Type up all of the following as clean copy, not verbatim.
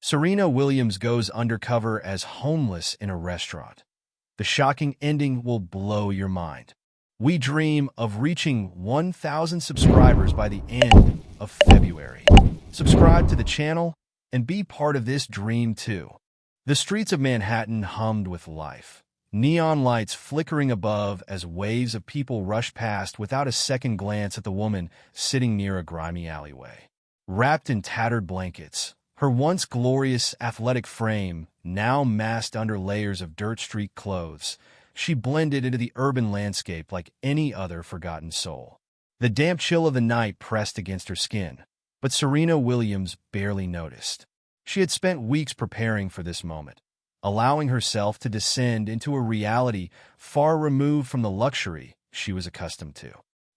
Serena Williams goes undercover as homeless in a restaurant. The shocking ending will blow your mind. We dream of reaching 1,000 subscribers by the end of February. Subscribe to the channel and be part of this dream too. The streets of Manhattan hummed with life. Neon lights flickering above as waves of people rushed past without a second glance at the woman sitting near a grimy alleyway. Wrapped in tattered blankets, her once glorious athletic frame now masked under layers of dirt-streaked clothes, she blended into the urban landscape like any other forgotten soul. The damp chill of the night pressed against her skin, but Serena Williams barely noticed. She had spent weeks preparing for this moment, allowing herself to descend into a reality far removed from the luxury she was accustomed to.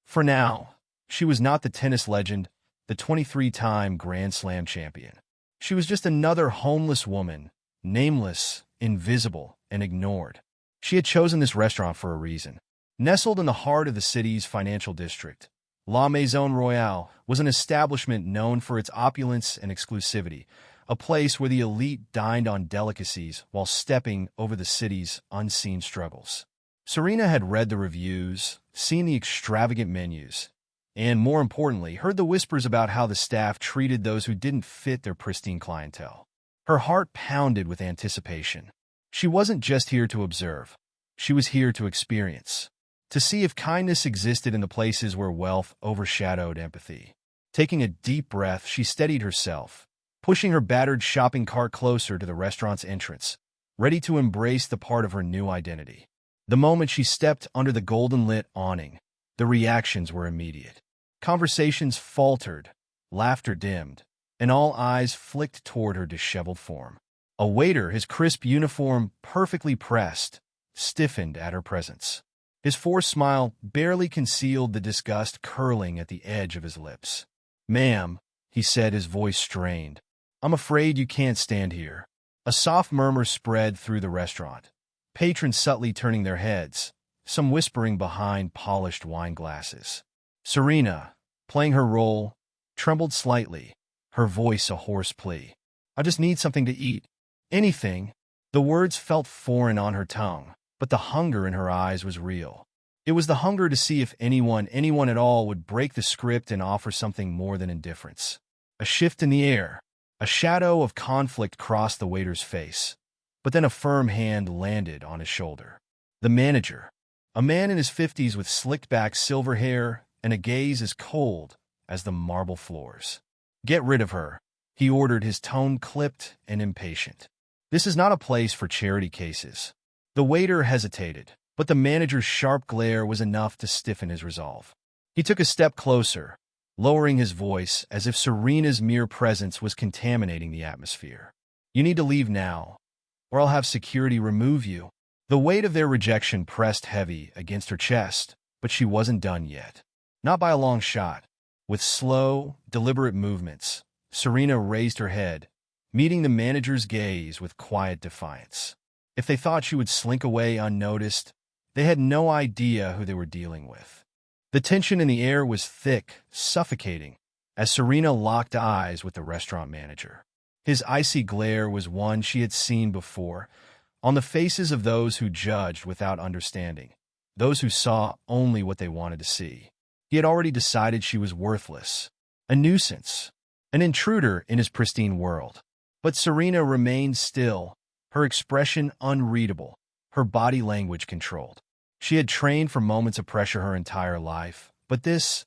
For now, she was not the tennis legend, the 23-time Grand Slam champion. She was just another homeless woman, nameless, invisible, and ignored. She had chosen this restaurant for a reason. Nestled in the heart of the city's financial district, La Maison Royale was an establishment known for its opulence and exclusivity, a place where the elite dined on delicacies while stepping over the city's unseen struggles. Serena had read the reviews, seen the extravagant menus, and, more importantly, heard the whispers about how the staff treated those who didn't fit their pristine clientele. Her heart pounded with anticipation. She wasn't just here to observe. She was here to experience, to see if kindness existed in the places where wealth overshadowed empathy. Taking a deep breath, she steadied herself, pushing her battered shopping cart closer to the restaurant's entrance, ready to embrace the part of her new identity. The moment she stepped under the golden-lit awning, the reactions were immediate. Conversations faltered, laughter dimmed, and all eyes flicked toward her disheveled form. A waiter, his crisp uniform perfectly pressed, stiffened at her presence. His forced smile barely concealed the disgust curling at the edge of his lips. "Ma'am," he said, his voice strained, "I'm afraid you can't stand here." A soft murmur spread through the restaurant, patrons subtly turning their heads, some whispering behind polished wine glasses. Serena, playing her role, trembled slightly, her voice a hoarse plea. "I just need something to eat. Anything." The words felt foreign on her tongue, but the hunger in her eyes was real. It was the hunger to see if anyone at all, would break the script and offer something more than indifference. A shift in the air, a shadow of conflict crossed the waiter's face, but then a firm hand landed on his shoulder. The manager, a man in his 50s with slicked-back silver hair and a gaze as cold as the marble floors. "Get rid of her," he ordered, his tone clipped and impatient. "This is not a place for charity cases." The waiter hesitated, but the manager's sharp glare was enough to stiffen his resolve. He took a step closer, lowering his voice as if Serena's mere presence was contaminating the atmosphere. "You need to leave now, or I'll have security remove you." The weight of their rejection pressed heavy against her chest, but she wasn't done yet. Not by a long shot. With slow, deliberate movements, Serena raised her head, meeting the manager's gaze with quiet defiance. If they thought she would slink away unnoticed, they had no idea who they were dealing with. The tension in the air was thick, suffocating, as Serena locked eyes with the restaurant manager. His icy glare was one she had seen before, on the faces of those who judged without understanding, those who saw only what they wanted to see. He had already decided she was worthless, a nuisance, an intruder in his pristine world. But Serena remained still, her expression unreadable, her body language controlled. She had trained for moments of pressure her entire life, but this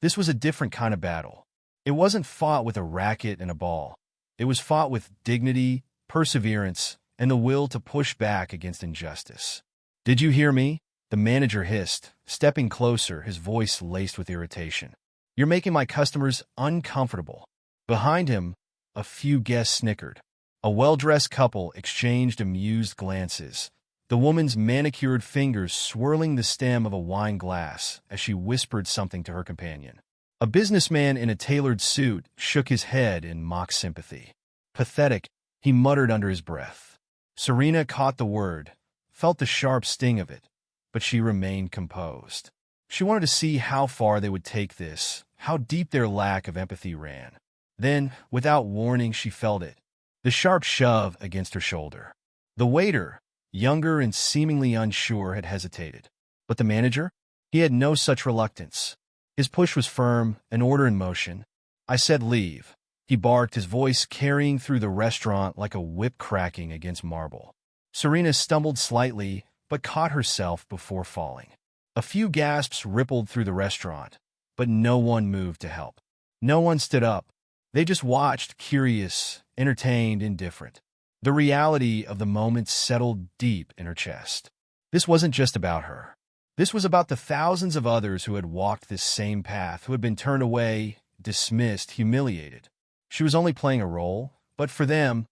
was a different kind of battle. It wasn't fought with a racket and a ball. It was fought with dignity, perseverance, and the will to push back against injustice. "Did you hear me?" the manager hissed, stepping closer, his voice laced with irritation. "You're making my customers uncomfortable." Behind him, a few guests snickered. A well-dressed couple exchanged amused glances, the woman's manicured fingers swirling the stem of a wine glass as she whispered something to her companion. A businessman in a tailored suit shook his head in mock sympathy. "Pathetic," he muttered under his breath. Serena caught the word, felt the sharp sting of it, but she remained composed. She wanted to see how far they would take this, how deep their lack of empathy ran. Then, without warning, she felt it. The sharp shove against her shoulder. The waiter, younger and seemingly unsure, had hesitated. But the manager? He had no such reluctance. His push was firm, an order in motion. "I said leave," he barked, his voice carrying through the restaurant like a whip cracking against marble. Serena stumbled slightly, but caught herself before falling. A few gasps rippled through the restaurant, but no one moved to help. No one stood up. They just watched, curious, entertained, indifferent. The reality of the moment settled deep in her chest. This wasn't just about her. This was about the thousands of others who had walked this same path, who had been turned away, dismissed, humiliated. She was only playing a role, but for them,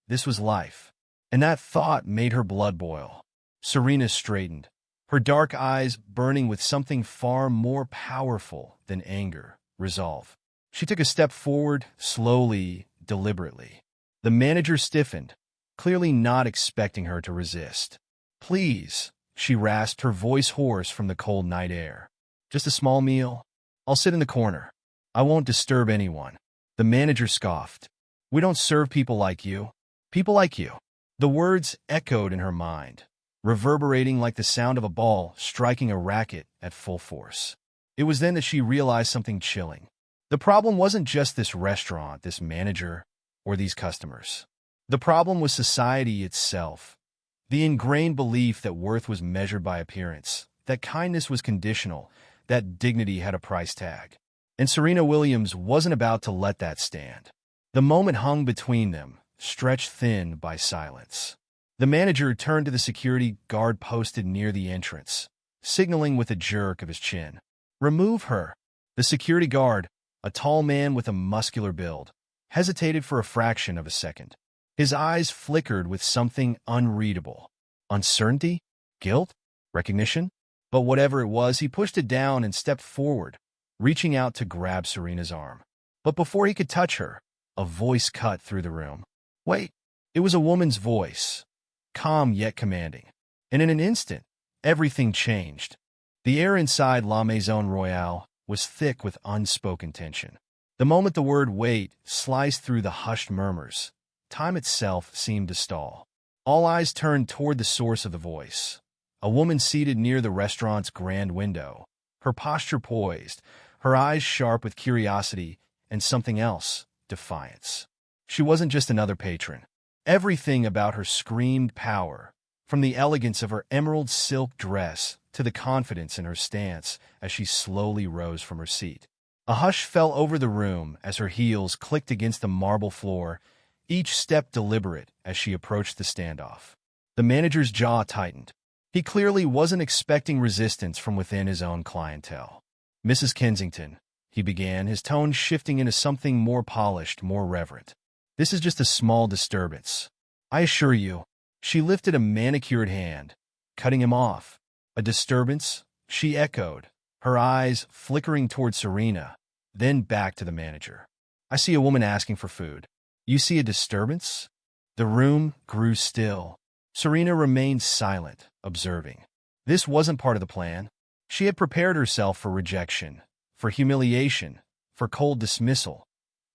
this was life. And that thought made her blood boil. Serena straightened, her dark eyes burning with something far more powerful than anger, resolve. She took a step forward, slowly, deliberately. The manager stiffened, clearly not expecting her to resist. "Please," she rasped, her voice hoarse from the cold night air. "Just a small meal. I'll sit in the corner. I won't disturb anyone." The manager scoffed. "We don't serve people like you. People like you." The words echoed in her mind, reverberating like the sound of a ball striking a racket at full force. It was then that she realized something chilling. The problem wasn't just this restaurant, this manager, or these customers. The problem was society itself. The ingrained belief that worth was measured by appearance, that kindness was conditional, that dignity had a price tag. And Serena Williams wasn't about to let that stand. The moment hung between them, stretched thin by silence. The manager turned to the security guard posted near the entrance, signaling with a jerk of his chin. "Remove her." The security guard, a tall man with a muscular build, hesitated for a fraction of a second. His eyes flickered with something unreadable. Uncertainty? Guilt? Recognition? But whatever it was, he pushed it down and stepped forward, reaching out to grab Serena's arm. But before he could touch her, a voice cut through the room. "Wait." It was a woman's voice, calm yet commanding. And in an instant, everything changed. The air inside La Maison Royale was thick with unspoken tension. The moment the word "wait" sliced through the hushed murmurs, time itself seemed to stall. All eyes turned toward the source of the voice, a woman seated near the restaurant's grand window, her posture poised, her eyes sharp with curiosity and something else, defiance. She wasn't just another patron. Everything about her screamed power, from the elegance of her emerald silk dress to the confidence in her stance as she slowly rose from her seat. A hush fell over the room as her heels clicked against the marble floor, each step deliberate as she approached the standoff. The manager's jaw tightened. He clearly wasn't expecting resistance from within his own clientele. "Mrs. Kensington," he began, his tone shifting into something more polished, more reverent. "This is just a small disturbance. I assure you." She lifted a manicured hand, cutting him off. "A disturbance?" she echoed, her eyes flickering toward Serena, then back to the manager. "I see a woman asking for food. You see a disturbance?" The room grew still. Serena remained silent, observing. This wasn't part of the plan. She had prepared herself for rejection, for humiliation, for cold dismissal,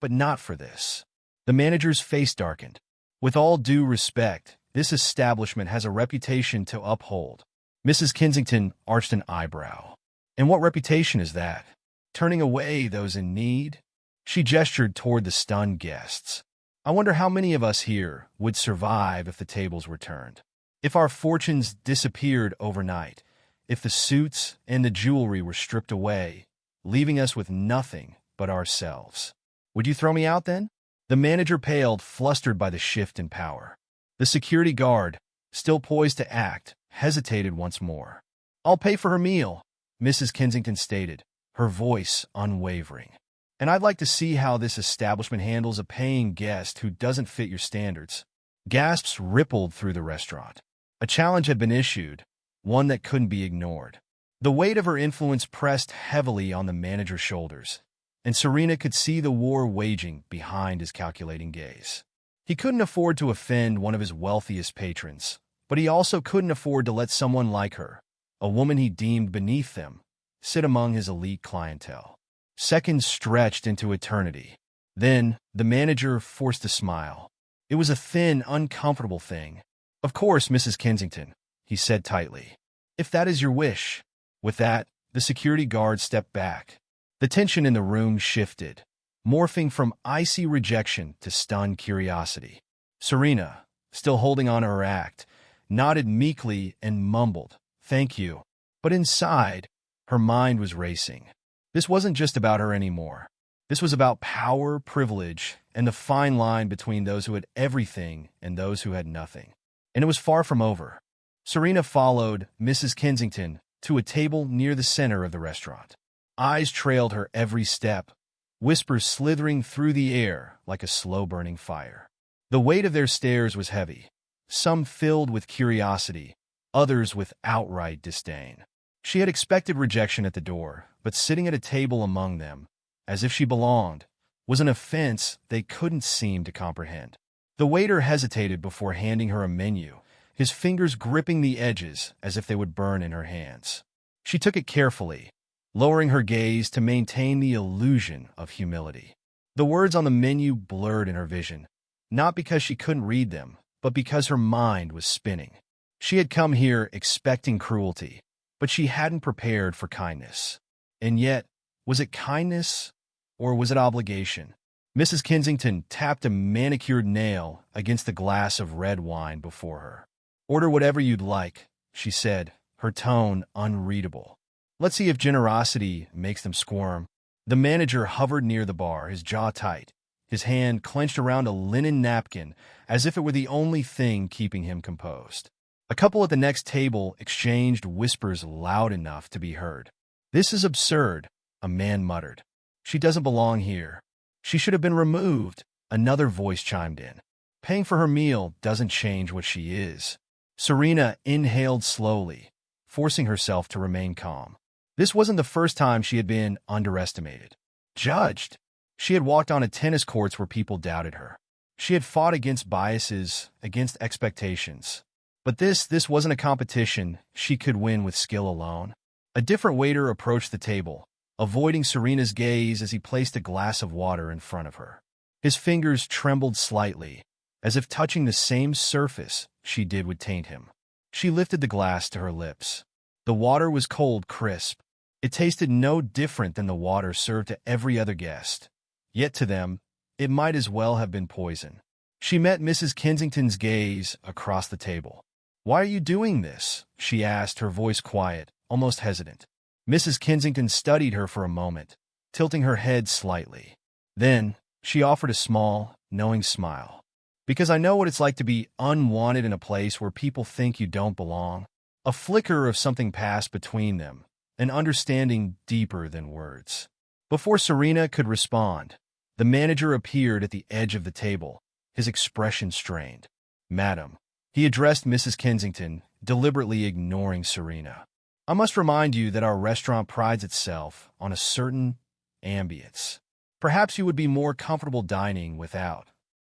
but not for this. The manager's face darkened. "With all due respect, this establishment has a reputation to uphold." Mrs. Kensington arched an eyebrow. "And what reputation is that? Turning away those in need?" She gestured toward the stunned guests. "I wonder how many of us here would survive if the tables were turned, if our fortunes disappeared overnight, if the suits and the jewelry were stripped away, leaving us with nothing but ourselves. Would you throw me out then?" The manager paled, flustered by the shift in power. The security guard, still poised to act, hesitated once more. "I'll pay for her meal," Mrs. Kensington stated, her voice unwavering. "And I'd like to see how this establishment handles a paying guest who doesn't fit your standards." Gasps rippled through the restaurant. A challenge had been issued, one that couldn't be ignored. The weight of her influence pressed heavily on the manager's shoulders, and Serena could see the war waging behind his calculating gaze. He couldn't afford to offend one of his wealthiest patrons, but he also couldn't afford to let someone like her, a woman he deemed beneath them, sit among his elite clientele. Seconds stretched into eternity. Then, the manager forced a smile. It was a thin, uncomfortable thing. "Of course, Mrs. Kensington," he said tightly. "If that is your wish." With that, the security guard stepped back. The tension in the room shifted, morphing from icy rejection to stunned curiosity. Serena, still holding on to her act, nodded meekly and mumbled, "Thank you." But inside, her mind was racing. This wasn't just about her anymore. This was about power, privilege, and the fine line between those who had everything and those who had nothing. And it was far from over. Serena followed Mrs. Kensington to a table near the center of the restaurant. Eyes trailed her every step, whispers slithering through the air like a slow-burning fire. The weight of their stares was heavy, some filled with curiosity, others with outright disdain. She had expected rejection at the door, but sitting at a table among them, as if she belonged, was an offense they couldn't seem to comprehend. The waiter hesitated before handing her a menu, his fingers gripping the edges as if they would burn in her hands. She took it carefully, lowering her gaze to maintain the illusion of humility. The words on the menu blurred in her vision, not because she couldn't read them, but because her mind was spinning. She had come here expecting cruelty, but she hadn't prepared for kindness. And yet, was it kindness or was it obligation? Mrs. Kensington tapped a manicured nail against the glass of red wine before her. "Order whatever you'd like," she said, her tone unreadable. "Let's see if generosity makes them squirm." The manager hovered near the bar, his jaw tight, his hand clenched around a linen napkin as if it were the only thing keeping him composed. A couple at the next table exchanged whispers loud enough to be heard. "This is absurd," a man muttered. "She doesn't belong here. She should have been removed," another voice chimed in. "Paying for her meal doesn't change what she is." Serena inhaled slowly, forcing herself to remain calm. This wasn't the first time she had been underestimated, judged. She had walked on tennis courts where people doubted her. She had fought against biases, against expectations. But this wasn't a competition she could win with skill alone. A different waiter approached the table, avoiding Serena's gaze as he placed a glass of water in front of her. His fingers trembled slightly, as if touching the same surface she did would taint him. She lifted the glass to her lips. The water was cold, crisp. It tasted no different than the water served to every other guest. Yet to them, it might as well have been poison. She met Mrs. Kensington's gaze across the table. "Why are you doing this?" she asked, her voice quiet, almost hesitant. Mrs. Kensington studied her for a moment, tilting her head slightly. Then, she offered a small, knowing smile. "Because I know what it's like to be unwanted in a place where people think you don't belong." A flicker of something passed between them, an understanding deeper than words. Before Serena could respond, the manager appeared at the edge of the table, his expression strained. "Madam," he addressed Mrs. Kensington, deliberately ignoring Serena. "I must remind you that our restaurant prides itself on a certain ambience. Perhaps you would be more comfortable dining without."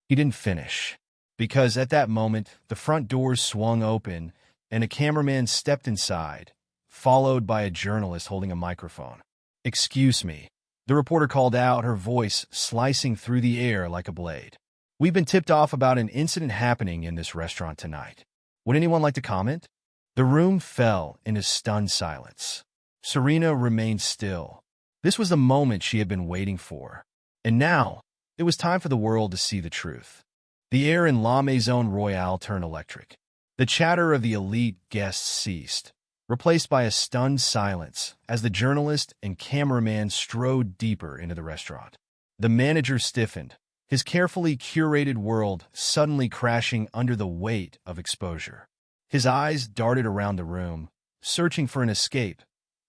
He didn't finish, because at that moment, the front doors swung open and a cameraman stepped inside, followed by a journalist holding a microphone. "Excuse me," the reporter called out, her voice slicing through the air like a blade. "We've been tipped off about an incident happening in this restaurant tonight. Would anyone like to comment?" The room fell into stunned silence. Serena remained still. This was the moment she had been waiting for. And now, it was time for the world to see the truth. The air in La Maison Royale turned electric. The chatter of the elite guests ceased, replaced by a stunned silence as the journalist and cameraman strode deeper into the restaurant. The manager stiffened, his carefully curated world suddenly crashing under the weight of exposure. His eyes darted around the room, searching for an escape,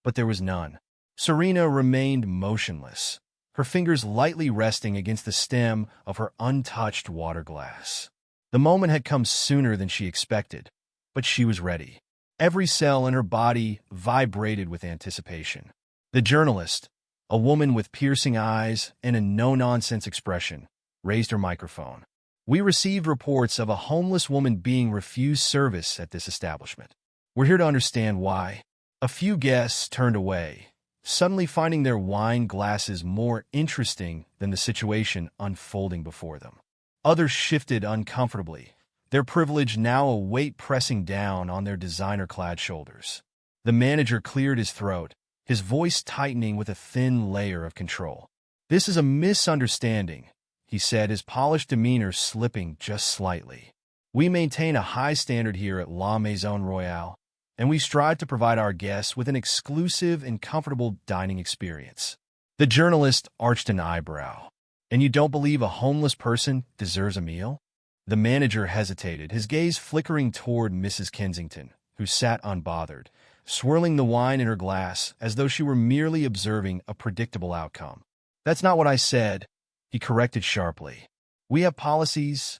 but there was none. Serena remained motionless, her fingers lightly resting against the stem of her untouched water glass. The moment had come sooner than she expected, but she was ready. Every cell in her body vibrated with anticipation. The journalist, a woman with piercing eyes and a no-nonsense expression, raised her microphone. "We received reports of a homeless woman being refused service at this establishment. We're here to understand why." A few guests turned away, suddenly finding their wine glasses more interesting than the situation unfolding before them. Others shifted uncomfortably, their privilege now a weight pressing down on their designer-clad shoulders. The manager cleared his throat, his voice tightening with a thin layer of control. "This is a misunderstanding," he said, his polished demeanor slipping just slightly. "We maintain a high standard here at La Maison Royale, and we strive to provide our guests with an exclusive and comfortable dining experience." The journalist arched an eyebrow. "And you don't believe a homeless person deserves a meal?" The manager hesitated, his gaze flickering toward Mrs. Kensington, who sat unbothered, swirling the wine in her glass as though she were merely observing a predictable outcome. "That's not what I said," he corrected sharply. "We have policies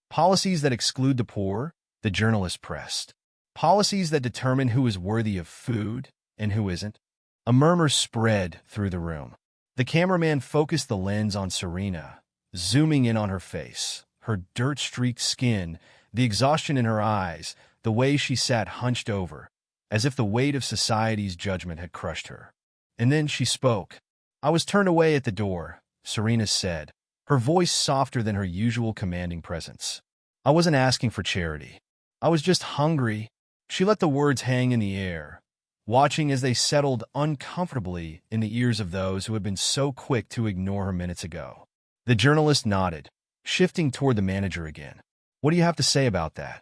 that exclude the poor," the journalist pressed. "Policies that determine who is worthy of food and who isn't." A murmur spread through the room. The cameraman focused the lens on Serena, zooming in on her face, her dirt-streaked skin, the exhaustion in her eyes, the way she sat hunched over, as if the weight of society's judgment had crushed her. And then she spoke. "I was turned away at the door," Serena said, her voice softer than her usual commanding presence. "I wasn't asking for charity. I was just hungry." She let the words hang in the air, watching as they settled uncomfortably in the ears of those who had been so quick to ignore her minutes ago. The journalist nodded, shifting toward the manager again. "What do you have to say about that?"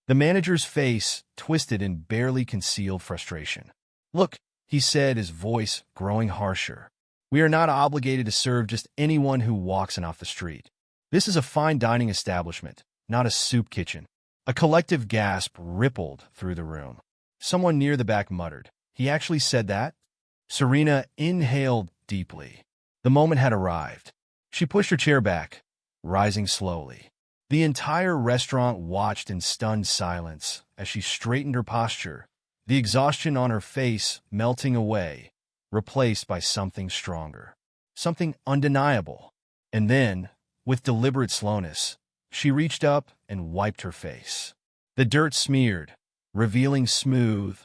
The manager's face twisted in barely concealed frustration. "Look," he said, his voice growing harsher, "we are not obligated to serve just anyone who walks in off the street. This is a fine dining establishment, not a soup kitchen." A collective gasp rippled through the room. Someone near the back muttered, "He actually said that?" Serena inhaled deeply. The moment had arrived. She pushed her chair back, rising slowly. The entire restaurant watched in stunned silence as she straightened her posture, the exhaustion on her face melting away, replaced by something stronger, something undeniable. And then, with deliberate slowness, she reached up and wiped her face. The dirt smeared, revealing smooth,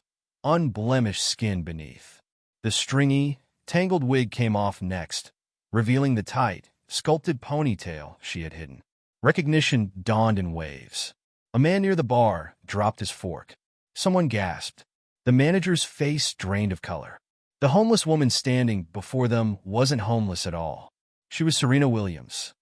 unblemished skin beneath. The stringy, tangled wig came off next, revealing the tight, sculpted ponytail she had hidden. Recognition dawned in waves. A man near the bar dropped his fork. Someone gasped. The manager's face drained of color. The homeless woman standing before them wasn't homeless at all. She was Serena Williams.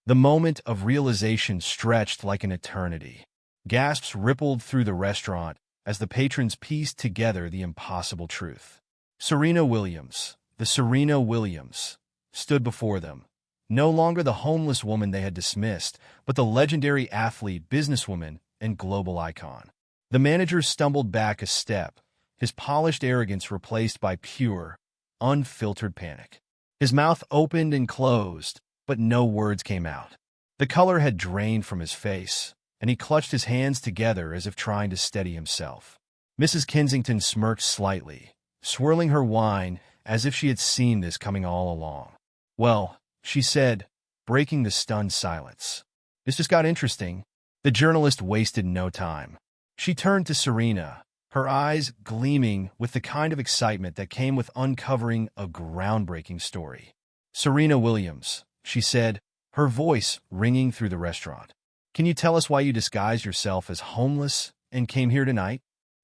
The moment of realization stretched like an eternity. Gasps rippled through the restaurant as the patrons pieced together the impossible truth. Serena Williams, the Serena Williams, stood before them. No longer the homeless woman they had dismissed, but the legendary athlete, businesswoman, and global icon. The manager stumbled back a step, his polished arrogance replaced by pure, unfiltered panic. His mouth opened and closed, but no words came out. The color had drained from his face, and he clutched his hands together as if trying to steady himself. Mrs. Kensington smirked slightly, swirling her wine as if she had seen this coming all along. "Well," she said, breaking the stunned silence, "this just got interesting." The journalist wasted no time. She turned to Serena, her eyes gleaming with the kind of excitement that came with uncovering a groundbreaking story. "Serena Williams," she said, her voice ringing through the restaurant. "Can you tell us why you disguised yourself as homeless and came here tonight?"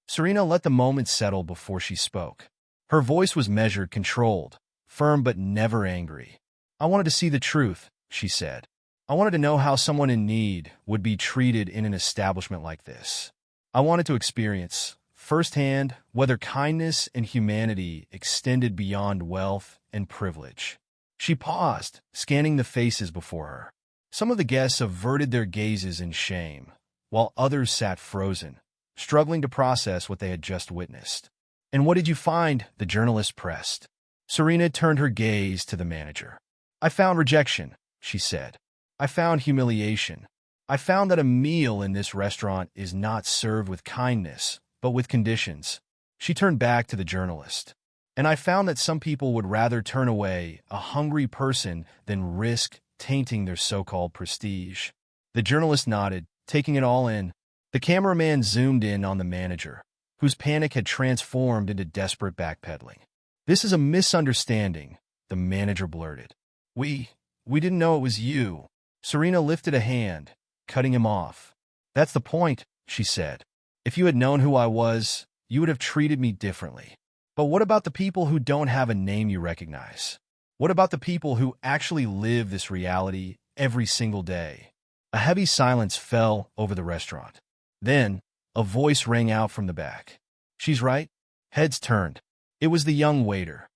Serena let the moment settle before she spoke. Her voice was measured, controlled, firm but never angry. "I wanted to see the truth," she said. "I wanted to know how someone in need would be treated in an establishment like this. I wanted to experience, firsthand, whether kindness and humanity extended beyond wealth and privilege." She paused, scanning the faces before her. Some of the guests averted their gazes in shame, while others sat frozen, struggling to process what they had just witnessed. "And what did you find?" the journalist pressed. Serena turned her gaze to the manager. "I found rejection," she said. "I found humiliation. I found that a meal in this restaurant is not served with kindness, but with conditions." She turned back to the journalist. "And I found that some people would rather turn away a hungry person than risk tainting their so-called prestige." The journalist nodded, taking it all in. The cameraman zoomed in on the manager, whose panic had transformed into desperate backpedaling. "This is a misunderstanding," the manager blurted. We didn't know it was you." Serena lifted a hand, cutting him off. That's the point, she said. If you had known who I was, you would have treated me differently. But what about the people who don't have a name you recognize? What about the people who actually live this reality every single day? A heavy silence fell over the restaurant. Then, a voice rang out from the back. She's right. Heads turned. It was the young waiter,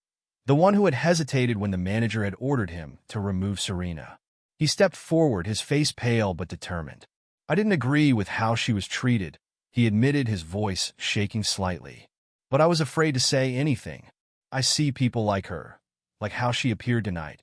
the one who had hesitated when the manager had ordered him to remove Serena. He stepped forward, his face pale but determined. I didn't agree with how she was treated, he admitted, his voice shaking slightly. But I was afraid to say anything. I see people like her, like how she appeared tonight,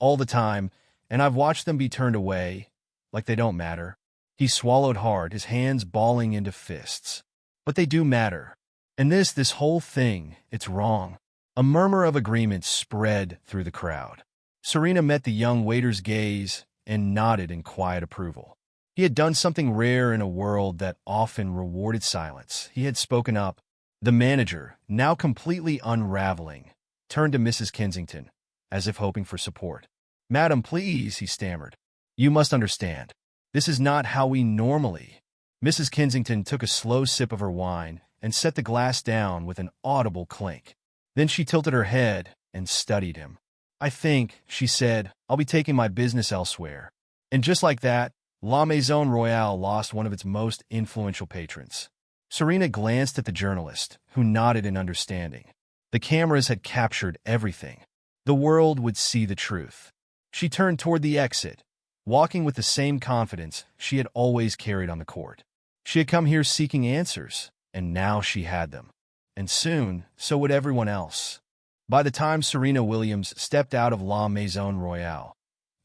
all the time, and I've watched them be turned away, like they don't matter. He swallowed hard, his hands balling into fists. But they do matter. And this whole thing, it's wrong. A murmur of agreement spread through the crowd. Serena met the young waiter's gaze and nodded in quiet approval. He had done something rare in a world that often rewarded silence. He had spoken up. The manager, now completely unraveling, turned to Mrs. Kensington, as if hoping for support. Madam, please, he stammered. You must understand. This is not how we normally. Mrs. Kensington took a slow sip of her wine and set the glass down with an audible clink. Then she tilted her head and studied him. I think, she said, I'll be taking my business elsewhere. And just like that, La Maison Royale lost one of its most influential patrons. Serena glanced at the journalist, who nodded in understanding. The cameras had captured everything. The world would see the truth. She turned toward the exit, walking with the same confidence she had always carried on the court. She had come here seeking answers, and now she had them. And soon, so would everyone else. By the time Serena Williams stepped out of La Maison Royale,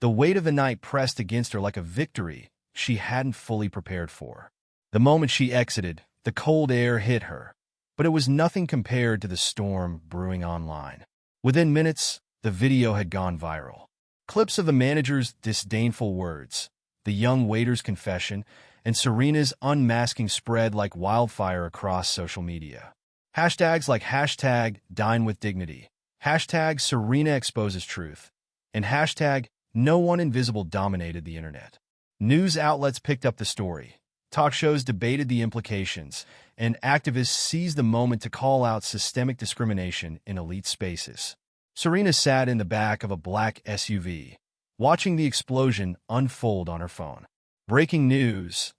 the weight of the night pressed against her like a victory she hadn't fully prepared for. The moment she exited, the cold air hit her, but it was nothing compared to the storm brewing online. Within minutes, the video had gone viral. Clips of the manager's disdainful words, the young waiter's confession, and Serena's unmasking spread like wildfire across social media. Hashtags like hashtag Dine with Dignity, hashtag Serena exposes truth, and hashtag No One Invisible dominated the internet. News outlets picked up the story. Talk shows debated the implications, and activists seized the moment to call out systemic discrimination in elite spaces. Serena sat in the back of a black SUV, watching the explosion unfold on her phone. Breaking news.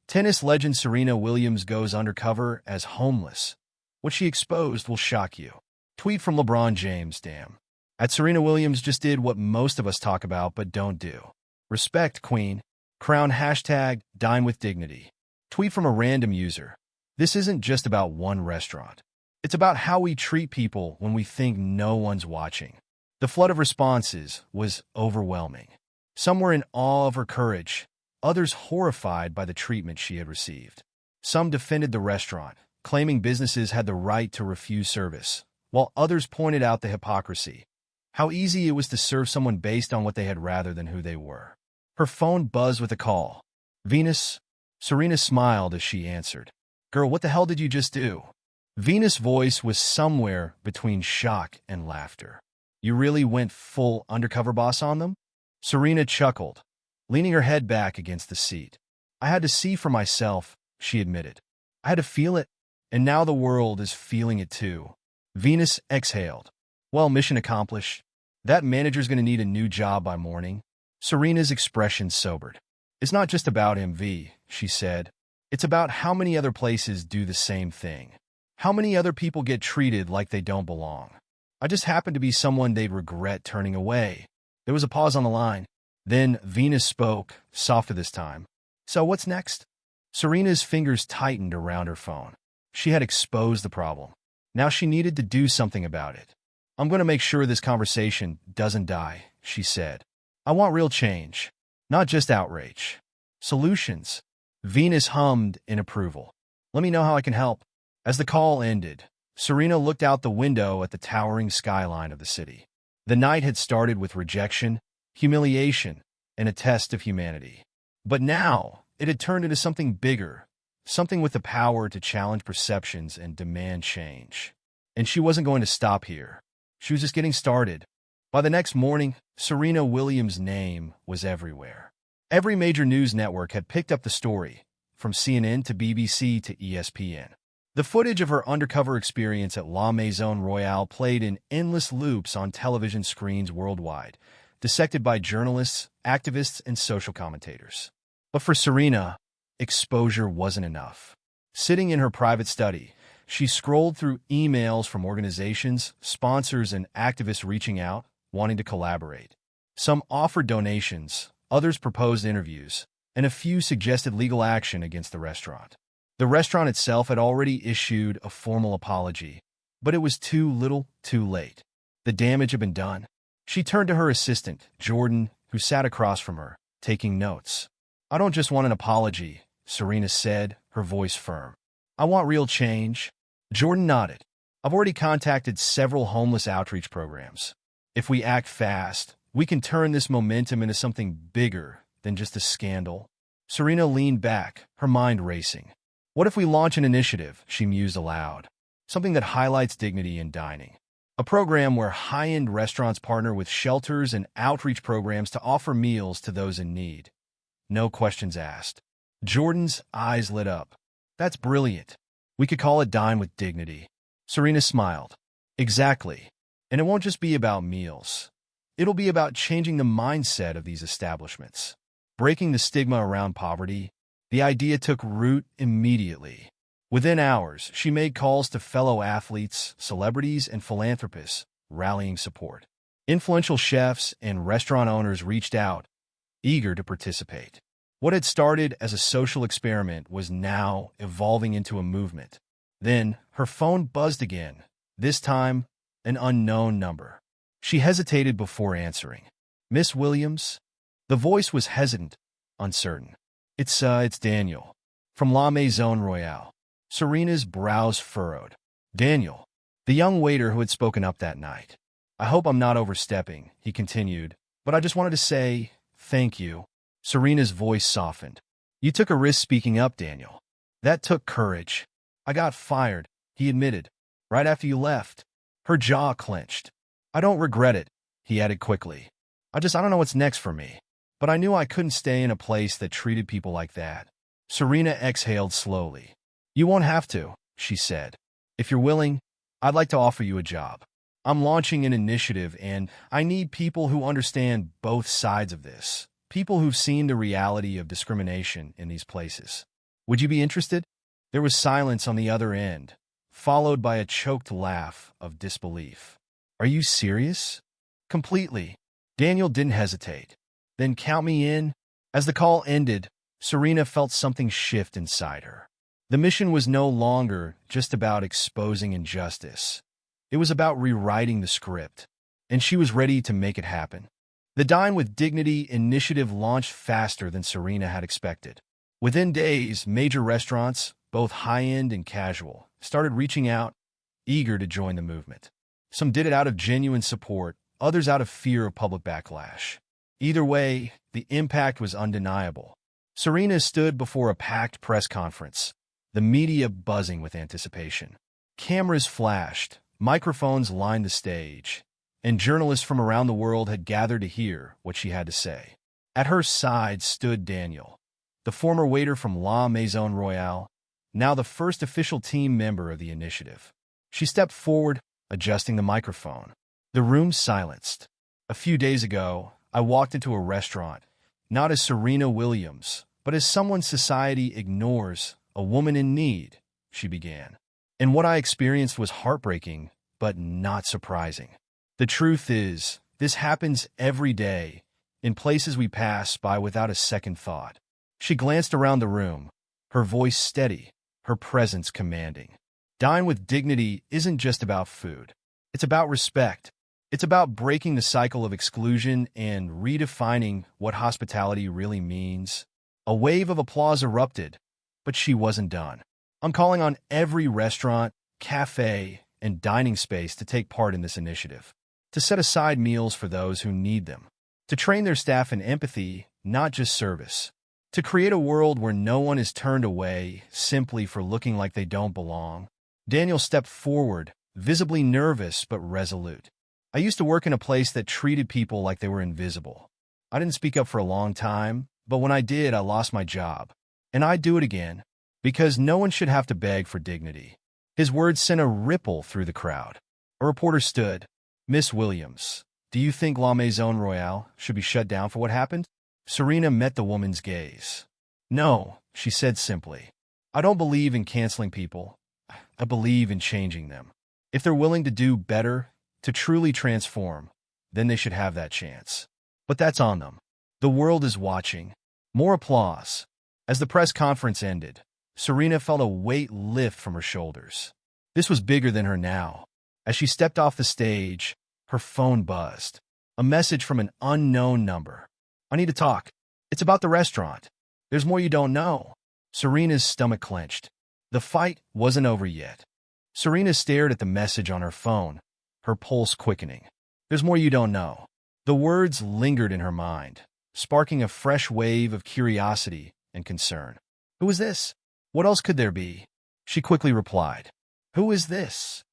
Tennis legend Serena Williams goes undercover as homeless. What she exposed will shock you. Tweet from LeBron James, damn. At Serena Williams just did what most of us talk about but don't do. Respect, Queen. Crown hashtag Dine with Dignity. Tweet from a random user. This isn't just about one restaurant. It's about how we treat people when we think no one's watching. The flood of responses was overwhelming. Some were in awe of her courage, others horrified by the treatment she had received. Some defended the restaurant, claiming businesses had the right to refuse service, while others pointed out the hypocrisy. How easy it was to serve someone based on what they had rather than who they were. Her phone buzzed with a call. Venus? Serena smiled as she answered. Girl, what the hell did you just do? Venus' voice was somewhere between shock and laughter. You really went full undercover boss on them? Serena chuckled, leaning her head back against the seat. I had to see for myself, she admitted. I had to feel it, and now the world is feeling it too. Venus exhaled. Well, mission accomplished. That manager's going to need a new job by morning. Serena's expression sobered. It's not just about him, V, she said. It's about how many other places do the same thing. How many other people get treated like they don't belong. I just happen to be someone they'd regret turning away. There was a pause on the line. Then Venus spoke, softer this time. So what's next? Serena's fingers tightened around her phone. She had exposed the problem. Now she needed to do something about it. I'm going to make sure this conversation doesn't die, she said. I want real change, not just outrage. Solutions. Venus hummed in approval. Let me know how I can help. As the call ended, Serena looked out the window at the towering skyline of the city. The night had started with rejection, humiliation, and a test of humanity. But now, it had turned into something bigger, something with the power to challenge perceptions and demand change. And she wasn't going to stop here. She was just getting started. By the next morning, Serena Williams' name was everywhere. Every major news network had picked up the story, from CNN to BBC to ESPN. The footage of her undercover experience at La Maison Royale played in endless loops on television screens worldwide, dissected by journalists, activists, and social commentators. But for Serena, exposure wasn't enough. Sitting in her private study, she scrolled through emails from organizations, sponsors, and activists reaching out, wanting to collaborate. Some offered donations, others proposed interviews, and a few suggested legal action against the restaurant. The restaurant itself had already issued a formal apology, but it was too little, too late. The damage had been done. She turned to her assistant, Jordan, who sat across from her, taking notes. "I don't just want an apology," Serena said, her voice firm. "I want real change." Jordan nodded. "I've already contacted several homeless outreach programs. If we act fast, we can turn this momentum into something bigger than just a scandal." Serena leaned back, her mind racing. "What if we launch an initiative?" she mused aloud. "Something that highlights dignity in dining. A program where high-end restaurants partner with shelters and outreach programs to offer meals to those in need. No questions asked." Jordan's eyes lit up. "That's brilliant. We could call it Dine with Dignity." Serena smiled. "Exactly. And it won't just be about meals. It'll be about changing the mindset of these establishments, breaking the stigma around poverty." The idea took root immediately. Within hours, she made calls to fellow athletes, celebrities, and philanthropists, rallying support. Influential chefs and restaurant owners reached out, eager to participate. What had started as a social experiment was now evolving into a movement. Then, her phone buzzed again, this time an unknown number. She hesitated before answering. "Miss Williams?" The voice was hesitant, uncertain. It's Daniel, from La Maison Royale." Serena's brows furrowed. "Daniel," the young waiter who had spoken up that night. "I hope I'm not overstepping," he continued, "but I just wanted to say thank you." Serena's voice softened. "You took a risk speaking up, Daniel. That took courage." "I got fired," he admitted, "right after you left." Her jaw clenched. "I don't regret it," he added quickly. I don't know what's next for me. But I knew I couldn't stay in a place that treated people like that." Serena exhaled slowly. "You won't have to," she said. "If you're willing, I'd like to offer you a job. I'm launching an initiative, and I need people who understand both sides of this, people who've seen the reality of discrimination in these places. Would you be interested?" There was silence on the other end, followed by a choked laugh of disbelief. "Are you serious?" "Completely." Daniel didn't hesitate. "Then count me in." As the call ended, Serena felt something shift inside her. The mission was no longer just about exposing injustice. It was about rewriting the script, and she was ready to make it happen. The Dine with Dignity initiative launched faster than Serena had expected. Within days, major restaurants, both high-end and casual, started reaching out, eager to join the movement. Some did it out of genuine support, others out of fear of public backlash. Either way, the impact was undeniable. Serena stood before a packed press conference, the media buzzing with anticipation. Cameras flashed, microphones lined the stage, and journalists from around the world had gathered to hear what she had to say. At her side stood Daniel, the former waiter from La Maison Royale, now the first official team member of the initiative. She stepped forward, adjusting the microphone. The room silenced. "A few days ago, I walked into a restaurant, not as Serena Williams, but as someone society ignores, a woman in need," she began. "And what I experienced was heartbreaking, but not surprising. The truth is, this happens every day, in places we pass by without a second thought." She glanced around the room, her voice steady, her presence commanding. Dine with Dignity isn't just about food. It's about respect. It's about breaking the cycle of exclusion and redefining what hospitality really means. A wave of applause erupted, but she wasn't done. "I'm calling on every restaurant, cafe, and dining space to take part in this initiative, to set aside meals for those who need them, to train their staff in empathy, not just service, to create a world where no one is turned away simply for looking like they don't belong." Daniel stepped forward, visibly nervous but resolute. "I used to work in a place that treated people like they were invisible. I didn't speak up for a long time, But when I did, I lost my job. And I'd do it again, because no one should have to beg for dignity. His words sent a ripple through the crowd. A reporter stood. Miss Williams, do you think La Maison Royale should be shut down for what happened? Serena met the woman's gaze. No, she said simply. I don't believe in canceling people. I believe in changing them. If they're willing to do better, to truly transform, then they should have that chance. But that's on them. The world is watching. More applause. As the press conference ended, Serena felt a weight lift from her shoulders. This was bigger than her now. As she stepped off the stage, her phone buzzed. A message from an unknown number. I need to talk. It's about the restaurant. There's more you don't know. Serena's stomach clenched. The fight wasn't over yet. Serena stared at the message on her phone, her pulse quickening. There's more you don't know. The words lingered in her mind, sparking a fresh wave of curiosity and concern. Who is this? What else could there be? She quickly replied. Who is this?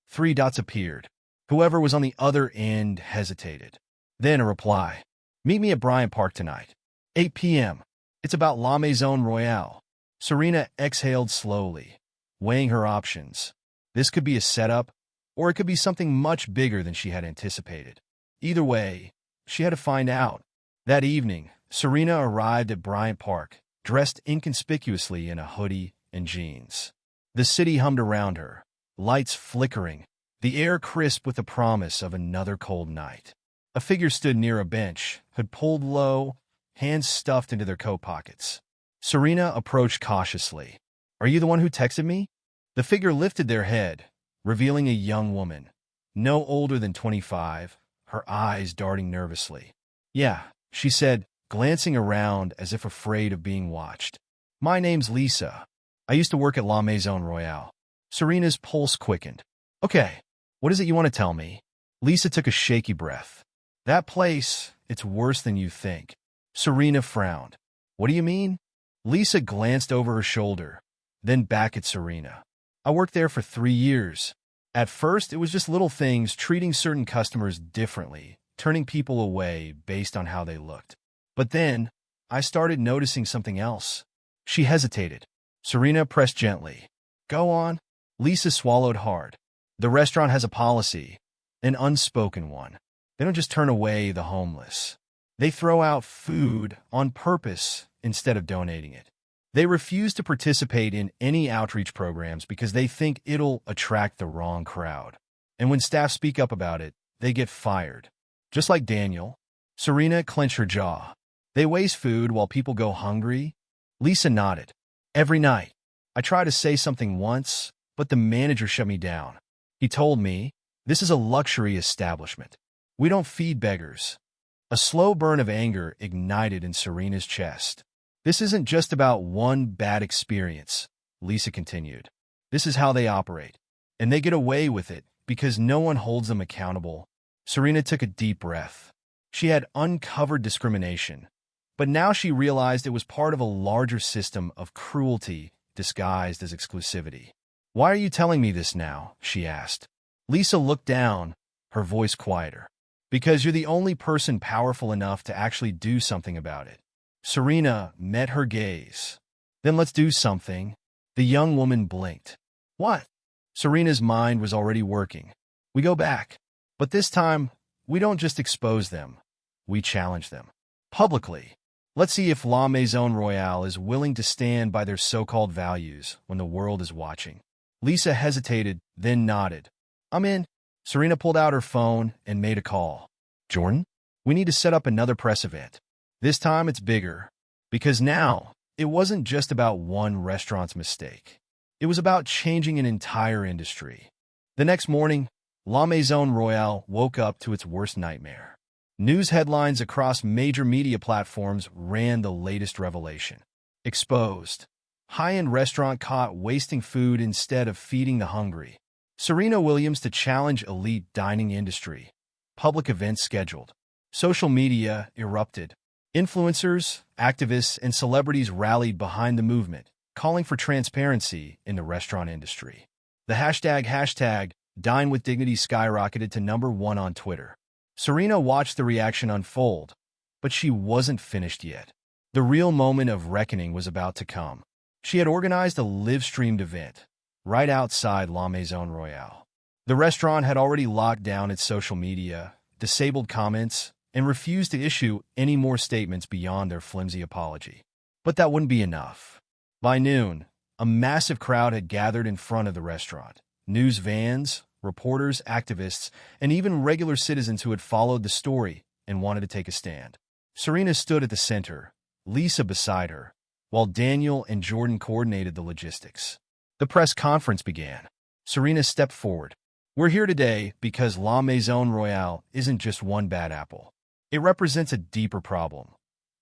3 dots appeared. Whoever was on the other end hesitated. Then a reply. Meet me at Bryant Park tonight. 8 p.m. It's about La Maison Royale. Serena exhaled slowly, weighing her options. This could be a setup, or it could be something much bigger than she had anticipated. Either way, she had to find out. That evening, Serena arrived at Bryant Park, dressed inconspicuously in a hoodie and jeans. The city hummed around her, lights flickering, the air crisp with the promise of another cold night. A figure stood near a bench, hood pulled low, hands stuffed into their coat pockets. Serena approached cautiously. Are you the one who texted me? The figure lifted their head, revealing a young woman, no older than 25, her eyes darting nervously. Yeah, she said, glancing around as if afraid of being watched. My name's Lisa. I used to work at La Maison Royale. Serena's pulse quickened. Okay, what is it you want to tell me? Lisa took a shaky breath. That place, it's worse than you think. Serena frowned. What do you mean? Lisa glanced over her shoulder, then back at Serena. I worked there for 3 years. At first, it was just little things, treating certain customers differently, turning people away based on how they looked. But then, I started noticing something else. She hesitated. Serena pressed gently. Go on. Lisa swallowed hard. The restaurant has a policy, an unspoken one. They don't just turn away the homeless. They throw out food on purpose instead of donating it. They refuse to participate in any outreach programs because they think it'll attract the wrong crowd. And when staff speak up about it, they get fired. Just like Daniel. Serena clenched her jaw. They waste food while people go hungry? Lisa nodded. Every night. I tried to say something once, but the manager shut me down. He told me, this is a luxury establishment. We don't feed beggars. A slow burn of anger ignited in Serena's chest. This isn't just about one bad experience, Lisa continued. This is how they operate. And they get away with it because no one holds them accountable. Serena took a deep breath. She had uncovered discrimination, but now she realized it was part of a larger system of cruelty disguised as exclusivity. Why are you telling me this now? She asked. Lisa looked down, her voice quieter. Because you're the only person powerful enough to actually do something about it. Serena met her gaze. Then let's do something. The young woman blinked. What? Serena's mind was already working. We go back. But this time, we don't just expose them. We challenge them. Publicly. Let's see if La Maison Royale is willing to stand by their so-called values when the world is watching. Lisa hesitated, then nodded. I'm in. Serena pulled out her phone and made a call. Jordan, we need to set up another press event. This time it's bigger. Because now, it wasn't just about one restaurant's mistake. It was about changing an entire industry. The next morning, La Maison Royale woke up to its worst nightmare. News headlines across major media platforms ran the latest revelation. Exposed. High-end restaurant caught wasting food instead of feeding the hungry. Serena Williams to challenge elite dining industry. Public events scheduled. Social media erupted. Influencers, activists, and celebrities rallied behind the movement, calling for transparency in the restaurant industry. The hashtag Dine with Dignity skyrocketed to #1 on Twitter. Serena watched the reaction unfold, but she wasn't finished yet. The real moment of reckoning was about to come. She had organized a live-streamed event right outside La Maison Royale. The restaurant had already locked down its social media, disabled comments, and refused to issue any more statements beyond their flimsy apology. But that wouldn't be enough. By noon, a massive crowd had gathered in front of the restaurant. News vans, reporters, activists, and even regular citizens who had followed the story and wanted to take a stand. Serena stood at the center, Lisa beside her, while Daniel and Jordan coordinated the logistics. The press conference began. Serena stepped forward. "We're here today because La Maison Royale isn't just one bad apple. It represents a deeper problem,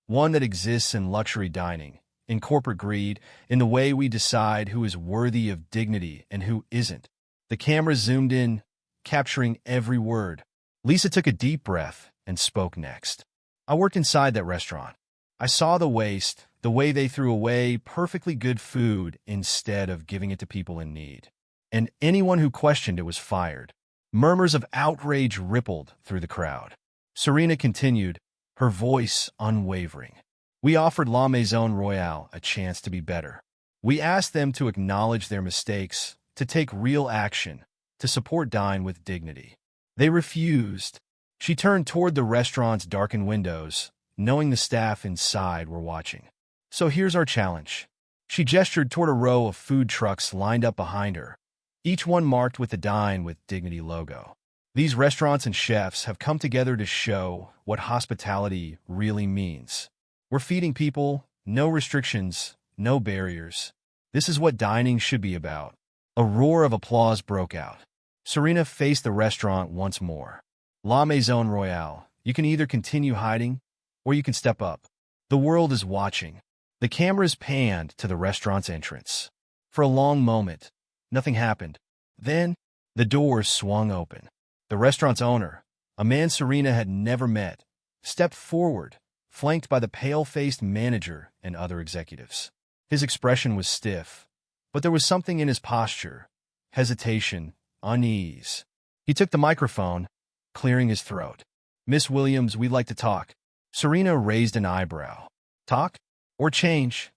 one that exists in luxury dining, in corporate greed, in the way we decide who is worthy of dignity and who isn't." The camera zoomed in, capturing every word. Lisa took a deep breath and spoke next. "I worked inside that restaurant. I saw the waste, the way they threw away perfectly good food instead of giving it to people in need. And anyone who questioned it was fired." Murmurs of outrage rippled through the crowd. Serena continued, her voice unwavering. "We offered La Maison Royale a chance to be better. We asked them to acknowledge their mistakes, to take real action, to support Dine with dignity. They refused." She turned toward the restaurant's darkened windows, knowing the staff inside were watching. "So here's our challenge." She gestured toward a row of food trucks lined up behind her, each one marked with the Dine with Dignity logo. These restaurants and chefs have come together to show what hospitality really means. We're feeding people, no restrictions, no barriers. This is what dining should be about. A roar of applause broke out. Serena faced the restaurant once more. "La Maison Royale, you can either continue hiding, or you can step up. The world is watching." The cameras panned to the restaurant's entrance. For a long moment, nothing happened. Then, the doors swung open. The restaurant's owner, a man Serena had never met, stepped forward, flanked by the pale-faced manager and other executives. His expression was stiff, but there was something in his posture, hesitation, unease. He took the microphone, clearing his throat. "Miss Williams, we'd like to talk." Serena raised an eyebrow. "Talk? Or change?"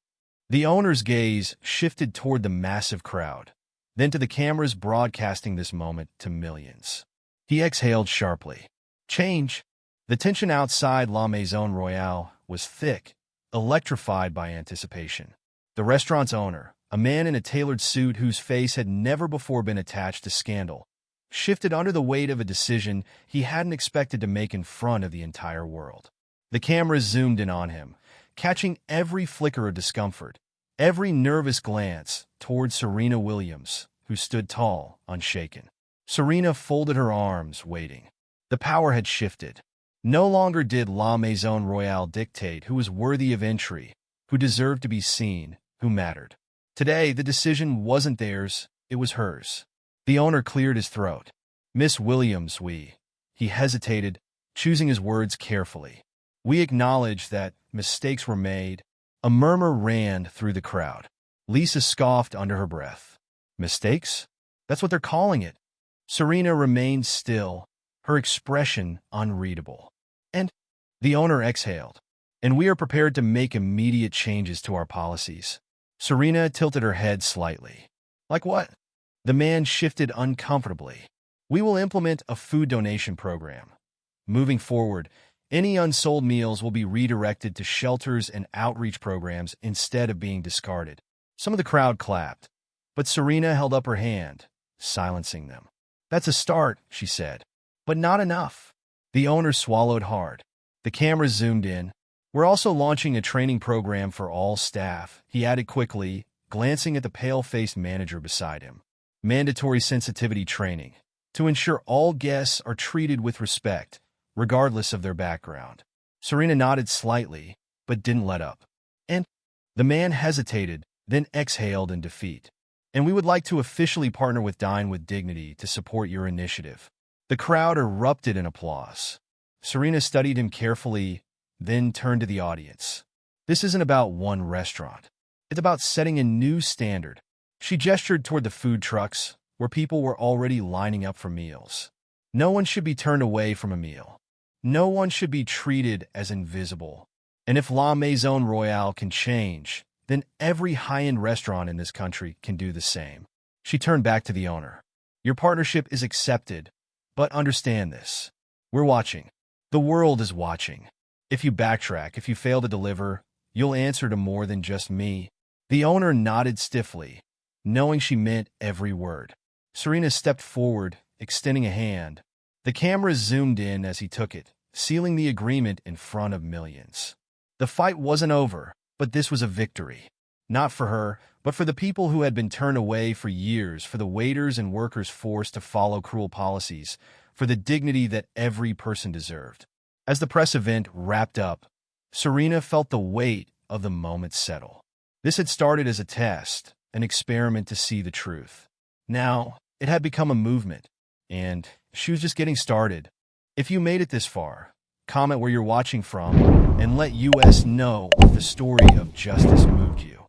The owner's gaze shifted toward the massive crowd, then to the cameras broadcasting this moment to millions. He exhaled sharply. "Change?" The tension outside La Maison Royale was thick, electrified by anticipation. The restaurant's owner, a man in a tailored suit whose face had never before been attached to scandal, shifted under the weight of a decision he hadn't expected to make in front of the entire world. The cameras zoomed in on him, catching every flicker of discomfort, every nervous glance toward Serena Williams, who stood tall, unshaken. Serena folded her arms, waiting. The power had shifted. No longer did La Maison Royale dictate who was worthy of entry, who deserved to be seen, who mattered. Today, the decision wasn't theirs, it was hers. The owner cleared his throat. "Miss Williams, He hesitated, choosing his words carefully. "We acknowledge that mistakes were made." A murmur ran through the crowd. Lisa scoffed under her breath. "Mistakes? That's what they're calling it." Serena remained still, her expression unreadable. "And?" The owner exhaled. "And we are prepared to make immediate changes to our policies." Serena tilted her head slightly. "Like what?" The man shifted uncomfortably. "We will implement a food donation program. Moving forward, any unsold meals will be redirected to shelters and outreach programs instead of being discarded." Some of the crowd clapped, but Serena held up her hand, silencing them. "That's a start," she said, "but not enough." The owner swallowed hard. The cameras zoomed in. "We're also launching a training program for all staff," he added quickly, glancing at the pale-faced manager beside him. "Mandatory sensitivity training, to ensure all guests are treated with respect, regardless of their background." Serena nodded slightly, but didn't let up. "And?" The man hesitated, then exhaled in defeat. "And we would like to officially partner with Dine with Dignity to support your initiative." The crowd erupted in applause. Serena studied him carefully, then turned to the audience. "This isn't about one restaurant. It's about setting a new standard." She gestured toward the food trucks, where people were already lining up for meals. No one should be turned away from a meal. No one should be treated as invisible. And if La Maison Royale can change, then every high-end restaurant in this country can do the same. She turned back to the owner. Your partnership is accepted, but understand this. We're watching. The world is watching. If you backtrack, if you fail to deliver, you'll answer to more than just me. The owner nodded stiffly, knowing she meant every word. Serena stepped forward, extending a hand. The camera zoomed in as he took it, sealing the agreement in front of millions. The fight wasn't over, but this was a victory. Not for her, but for the people who had been turned away for years, for the waiters and workers forced to follow cruel policies, for the dignity that every person deserved. As the press event wrapped up, Serena felt the weight of the moment settle. This had started as a test, an experiment to see the truth. Now, it had become a movement, and she was just getting started. If you made it this far, comment where you're watching from, and let US know if the story of justice moved you.